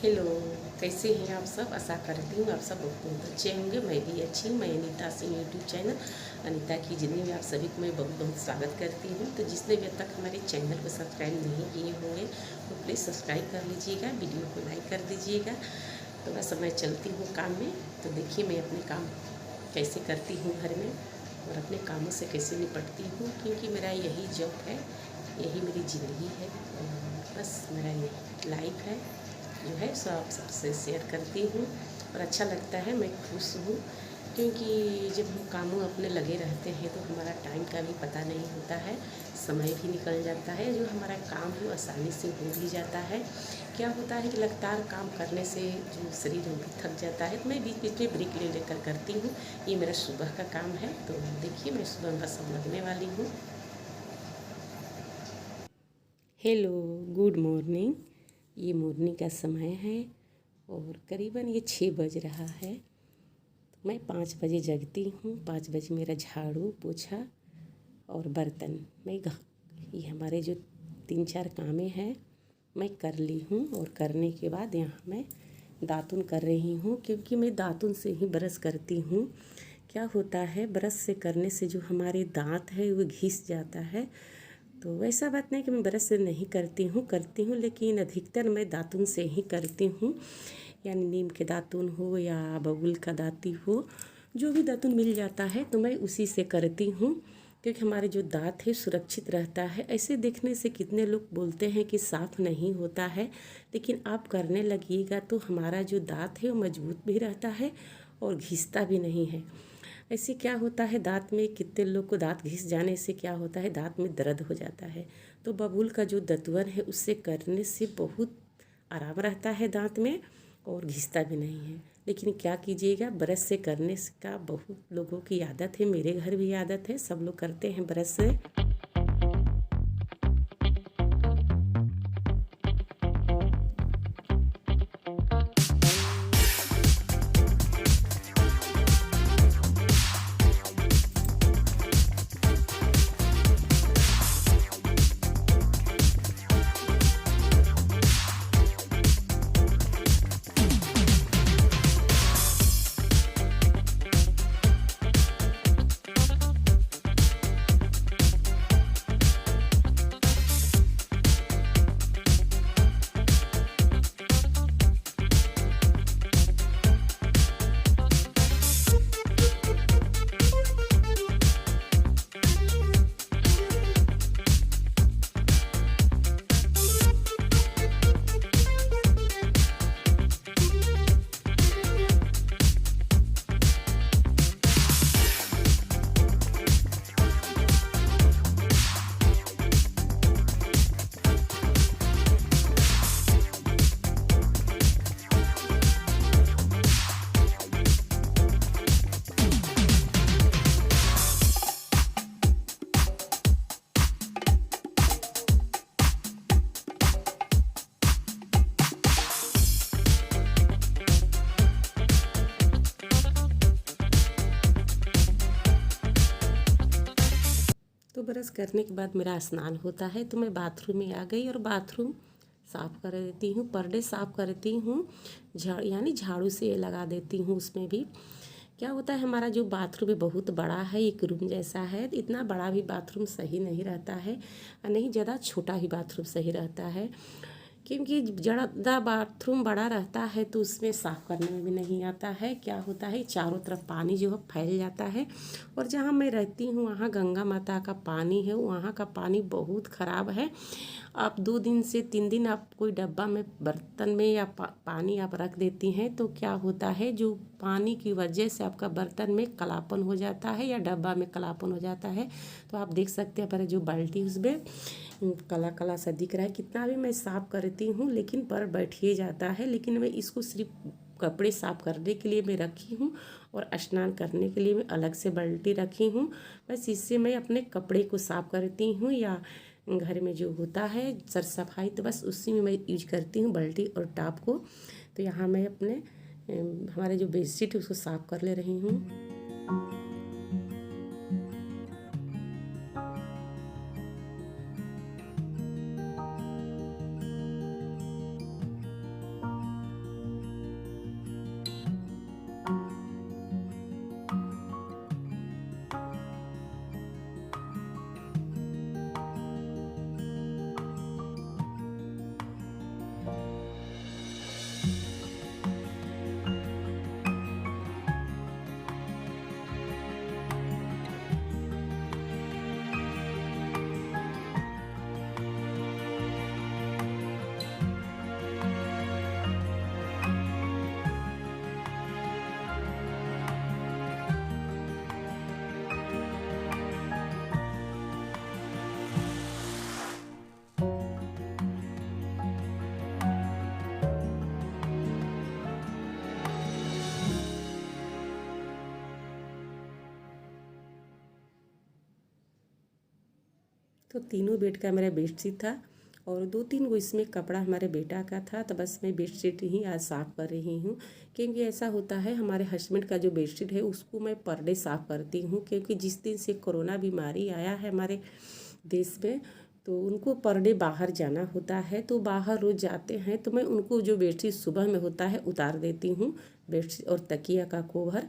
Hello, कैसे हैं आप सब। आशा करती हूँ आप सब बहुत अच्छे होंगे। मैं भी अच्छी हूँ। मैं अनीता सिंह यूट्यूब चैनल अनीता की ज़िंदगी में आप सभी को मैं बहुत बहुत स्वागत करती हूँ। तो जिसने भी अब तक हमारे चैनल को सब्सक्राइब नहीं किए होंगे तो प्लीज़ सब्सक्राइब कर लीजिएगा, वीडियो को लाइक कर दीजिएगा। तो बस मैं चलती हूँ काम में। तो देखिए मैं अपने काम कैसे करती हूँ घर में और अपने कामों से कैसे निपटती हूँ, क्योंकि मेरा यही जॉब है, यही मेरी ज़िंदगी है और बस मेरा यही लाइफ है जो है सो आप सबसे शेयर करती हूँ। और अच्छा लगता है, मैं खुश हूँ, क्योंकि जब हम कामों अपने लगे रहते हैं तो हमारा टाइम का भी पता नहीं होता है, समय भी निकल जाता है। जो हमारा काम है वो आसानी से हो भी जाता है। क्या होता है कि लगातार काम करने से जो शरीर है भी थक जाता है, तो मैं बीच बीच में ब्रेक ले लेकर करती हूँ। ये मेरा सुबह का काम है। तो देखिए मैं सुबह बस अब लगने वाली हूँ। Hello, good morning. ये मॉर्निंग का समय है और करीबन ये 6 बज रहा है। तो मैं 5 बजे जगती हूँ। 5 बजे मेरा झाड़ू पोछा और बर्तन ये हमारे जो 3-4 कामें हैं मैं कर ली हूँ। और करने के बाद यहाँ मैं दातुन कर रही हूँ, क्योंकि मैं दातुन से ही ब्रश करती हूँ। क्या होता है, ब्रश से करने से जो हमारे दांत है वो घिस जाता है। तो वैसा बात नहीं कि मैं ब्रश से नहीं करती हूँ, लेकिन अधिकतर मैं दातुन से ही करती हूँ। यानी नीम के दातुन हो या बबूल का दाती हो, जो भी दातुन मिल जाता है तो मैं उसी से करती हूँ, क्योंकि हमारे जो दांत है सुरक्षित रहता है। ऐसे देखने से कितने लोग बोलते हैं कि साफ़ नहीं होता है, लेकिन आप करने लगिएगा तो हमारा जो दांत है वो मजबूत भी रहता है और घिसता भी नहीं है। ऐसे क्या होता है, दांत में कितने लोग को दांत घिस जाने से क्या होता है, दांत में दर्द हो जाता है। तो बबूल का जो दतवन है उससे करने से बहुत आराम रहता है दांत में और घिसता भी नहीं है। लेकिन क्या कीजिएगा, ब्रश से करने का बहुत लोगों की आदत है, मेरे घर भी आदत है, सब लोग करते हैं ब्रश से। तो ब्रश करने के बाद मेरा स्नान होता है, तो मैं बाथरूम में आ गई और बाथरूम साफ़ कर देती हूँ। पर डे साफ़ करती हूँ, यानी झाड़ू से लगा देती हूँ। उसमें भी क्या होता है, हमारा जो बाथरूम है बहुत बड़ा है, एक रूम जैसा है। इतना बड़ा भी बाथरूम सही नहीं रहता है, और नहीं ज़्यादा छोटा ही बाथरूम सही रहता है, क्योंकि ज़्यादा बाथरूम बड़ा रहता है तो उसमें साफ़ करने में भी नहीं आता है। क्या होता है, चारों तरफ पानी जो है फैल जाता है। और जहाँ मैं रहती हूँ वहाँ गंगा माता का पानी है, वहाँ का पानी बहुत ख़राब है। आप 2 दिन से 3 दिन आप कोई डब्बा में बर्तन में या पानी आप रख देती हैं तो क्या होता है, जो पानी की वजह से आपका बर्तन में कालापन हो जाता है या डब्बा में कालापन हो जाता है। तो आप देख सकते हैं पर जो बाल्टी उसमें काला काला सा दिख रहा है। कितना भी मैं साफ़ करती हूँ लेकिन पर बैठिए जाता है। लेकिन मैं इसको सिर्फ कपड़े साफ़ करने के लिए मैं रखी हूँ और स्नान करने के लिए मैं अलग से बाल्टी रखी हूँ। बस इससे मैं अपने कपड़े को साफ़ करती हूँ या घर में जो होता है सर सफाई, तो बस उसी में मैं यूज करती हूँ बाल्टी और टॉप को। तो यहाँ मैं अपने हमारे जो बेडशीट है उसको साफ़ कर ले रही हूँ। तो तीनों बेड का मेरा बेडशीट था और 2-3 गो इसमें कपड़ा हमारे बेटा का था। तो बस मैं बेडशीट ही आज साफ़ कर रही हूँ, क्योंकि ऐसा होता है हमारे हस्बैंड का जो बेडशीट है उसको मैं पर डे साफ़ करती हूँ, क्योंकि जिस दिन से कोरोना बीमारी आया है हमारे देश में तो उनको पर डे बाहर जाना होता है। तो बाहर रोज़ जाते हैं तो मैं उनको जो बेडशीट सुबह में होता है उतार देती हूँ, बेडशीट और तकिया का कवर,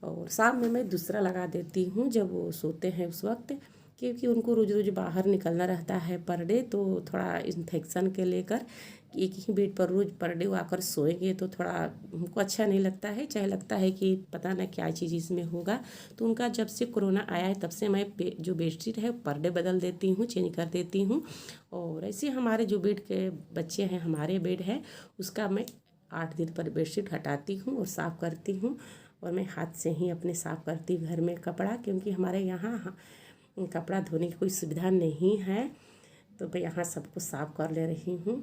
और शाम में मैं दूसरा लगा देती हूँ जब वो सोते हैं उस वक्त, क्योंकि उनको रोज़ रोज़ बाहर निकलना रहता है पर डे। तो थोड़ा इन्फेक्शन के लेकर एक ही बेड पर रोज़ पर डे वो आकर सोएंगे तो थोड़ा हमको अच्छा नहीं लगता है, चाहे लगता है कि पता ना क्या चीज़ इसमें होगा। तो उनका जब से कोरोना आया है तब से मैं जो बेडशीट है पर डे बदल देती हूँ, चेंज कर देती हूँ। और ऐसे हमारे जो बेड के बच्चे हैं, हमारे बेड है उसका मैं 8 दिन पर बेडशीट हटाती हूँ और साफ़ करती हूँ। और मैं हाथ से ही अपने साफ़ करती घर में कपड़ा, क्योंकि हमारे यहाँ कपड़ा धोने की कोई सुविधा नहीं है। तो मैं यहाँ सबको साफ़ कर ले रही हूँ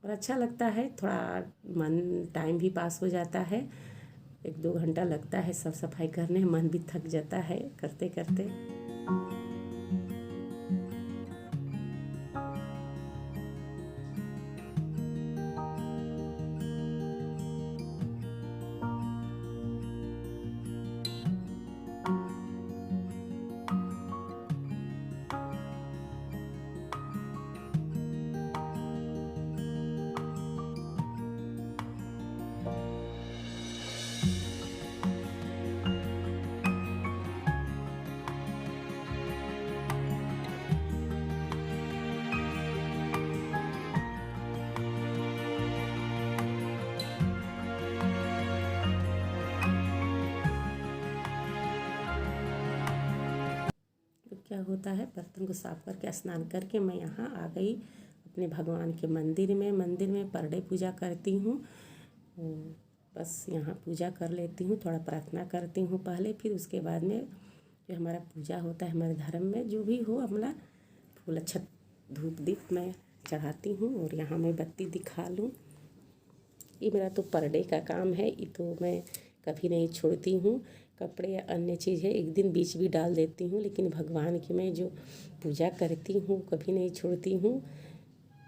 और अच्छा लगता है, थोड़ा मन टाइम भी पास हो जाता है। 1-2 घंटा लगता है सब सफाई करने, मन भी थक जाता है करते करते। तो क्या होता है, बर्तन को साफ करके स्नान करके मैं यहाँ आ गई अपने भगवान के मंदिर में पर डे पूजा करती हूँ। बस यहाँ पूजा कर लेती हूँ, थोड़ा प्रार्थना करती हूँ पहले, फिर उसके बाद में जो हमारा पूजा होता है हमारे धर्म में जो भी हो अपना फूल अक्षत धूप दीप मैं चढ़ाती हूँ और यहाँ मैं बत्ती दिखा लूँ। ये मेरा तो पर डे का काम है, ये तो मैं कभी नहीं छोड़ती हूँ। कपड़े या अन्य चीज़ है एक दिन बीच भी डाल देती हूँ, लेकिन भगवान की मैं जो पूजा करती हूँ कभी नहीं छोड़ती हूँ।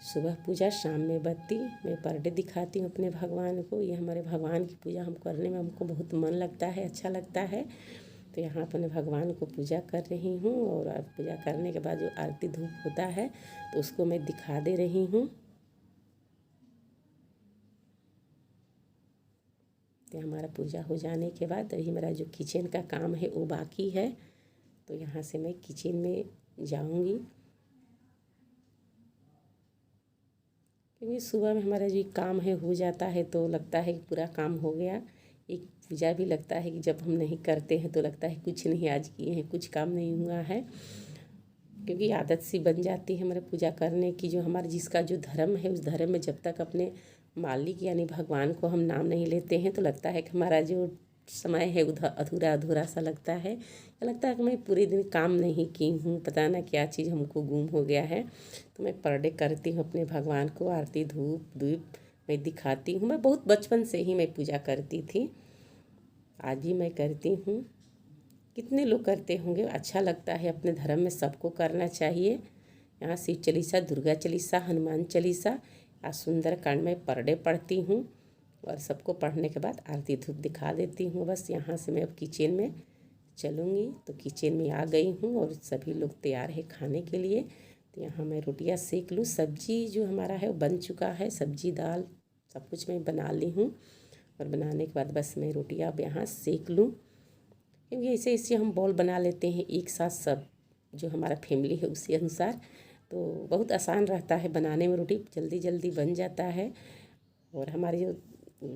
सुबह पूजा, शाम में बत्ती, मैं पर डे दिखाती हूँ अपने भगवान को। ये हमारे भगवान की पूजा हम करने में हमको बहुत मन लगता है, अच्छा लगता है। तो यहाँ अपने भगवान को पूजा कर रही हूँ और पूजा करने के बाद जो आरती धूप होता है तो उसको मैं दिखा दे रही हूँ। तो हमारा पूजा हो जाने के बाद अभी मेरा जो किचन का काम है वो बाकी है, तो यहाँ से मैं किचन में जाऊँगी, क्योंकि सुबह में हमारा जो काम है हो जाता है तो लगता है कि पूरा काम हो गया। एक पूजा भी लगता है कि जब हम नहीं करते हैं तो लगता है कुछ नहीं आज किए हैं, कुछ काम नहीं हुआ है, क्योंकि आदत सी बन जाती है हमारे पूजा करने की। जो हमारा जिसका जो धर्म है उस धर्म में जब तक अपने मालिक यानी भगवान को हम नाम नहीं लेते हैं तो लगता है कि हमारा जो समय है उधर अधूरा अधूरा सा लगता है, लगता है कि मैं पूरे दिन काम नहीं की हूँ, पता ना क्या चीज़ हमको गुम हो गया है। तो मैं पर डे करती हूँ अपने भगवान को, आरती धूप दीप मैं दिखाती हूँ। मैं बहुत बचपन से ही मैं पूजा करती थी, आज भी मैं करती हूँ। कितने लोग करते होंगे, अच्छा लगता है, अपने धर्म में सबको करना चाहिए। यहाँ शिव चालीसा, दुर्गा चालीसा, हनुमान चालीसा और सुंदर कांड में पर डे पढ़ती हूँ और सबको पढ़ने के बाद आरती धूप दिखा देती हूँ। बस यहाँ से मैं अब किचन में चलूँगी। तो किचन में आ गई हूँ और सभी लोग तैयार है खाने के लिए। तो यहाँ मैं रोटियाँ सेक लूँ, सब्जी जो हमारा है वो बन चुका है, सब्जी दाल सब कुछ मैं बना ली हूँ और बनाने के बाद बस मैं रोटियाँ अब यहाँ सेक लूँ, क्योंकि ऐसे ऐसे हम बॉल बना लेते हैं एक साथ सब जो हमारा फैमिली है उसी अनुसार, तो बहुत आसान रहता है बनाने में, रोटी जल्दी जल्दी बन जाता है। और हमारे जो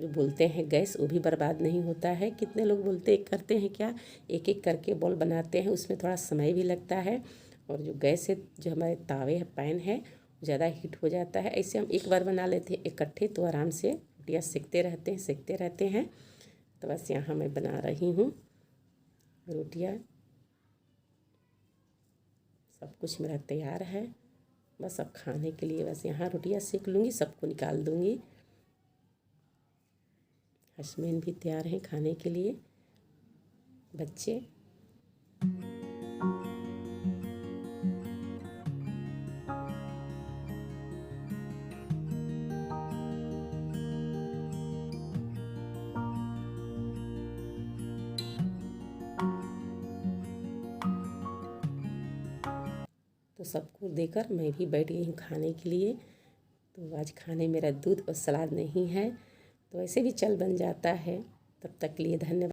बोलते हैं गैस वो भी बर्बाद नहीं होता है। कितने लोग बोलते करते हैं क्या, एक एक करके बॉल बनाते हैं, उसमें थोड़ा समय भी लगता है। और जो गैस है, जो हमारे तावे है, पैन है, ज़्यादा हीट हो जाता है। ऐसे हम एक बार बना लेते हैं इकट्ठे तो आराम से रोटियाँ सेकते रहते हैं। तो बस यहाँ मैं बना रही हूँ रोटियाँ, सब कुछ मेरा तैयार है, बस अब खाने के लिए बस यहाँ रोटियाँ सेक लूँगी, सबको निकाल दूँगी। हस्बैंड भी तैयार हैं खाने के लिए, बच्चे। सबको देकर मैं भी बैठ गई हूँ खाने के लिए। तो आज खाने मेरा दूध और सलाद नहीं है, तो ऐसे भी चल बन जाता है। तब तक के लिए धन्यवाद।